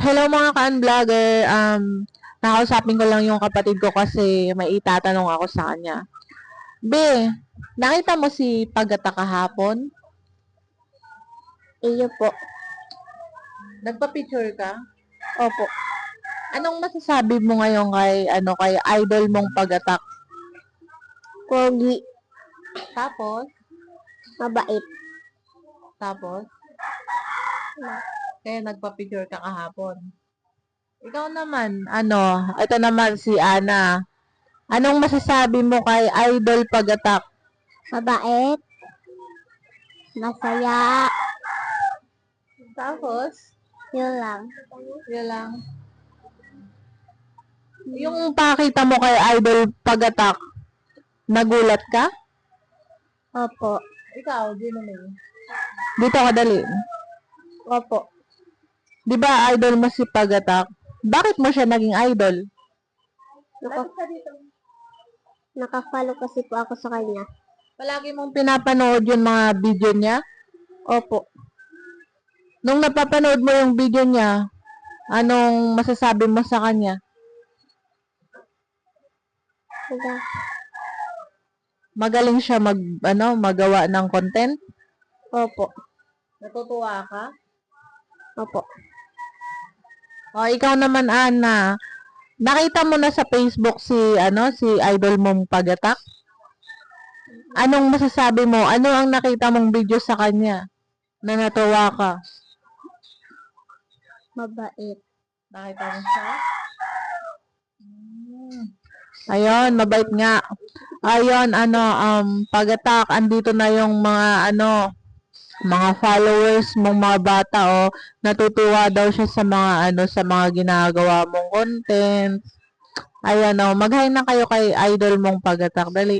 Hello mga ka-vlogger. Nakausapin ko lang yung kapatid ko kasi may itatanong ako sa kanya. Be, nakita mo si Pagata kahapon? Iyo po. Nagpa-picture ka? Opo. Anong masasabi mo ngayon kay idol mong Pagatak? Pogi. Tapos, Mabait. tapos, kaya nagpa-picture ka kahapon. Ikaw naman, ito naman si Ana. Anong masasabi mo kay idol Pagatak? Mabait. Masaya. Tapos, Yun lang. yun lang. Yung pakita mo kay idol Pagatak, nagulat ka? Opo. Ikaw, di naman. Dito ka dali. Opo. Di ba idol mo si Pagatak? Bakit mo siya naging idol? Naka-follow kasi po ako sa kanya. Palagi mong pinapanood yung mga video niya? Opo. Nung napapanood mo yung video niya, anong masasabi mo sa kanya? Diba? Magaling siya magawa ng content? Opo. Natutuwa ka? Opo. O, ikaw naman, Ana. Nakita mo na sa Facebook si idol mong Pagatak? Anong masasabi mo? Ano ang nakita mong video sa kanya na natuwa ka? Mabait. Nakita mo siya? Ayun, mabait nga. Ayun, Pagatak, andito na yung mga followers mong mga bata, natutuwa daw siya sa mga ginagawa mong content. Ayan, mag-hi na kayo kay idol mong Pagatak. Dali.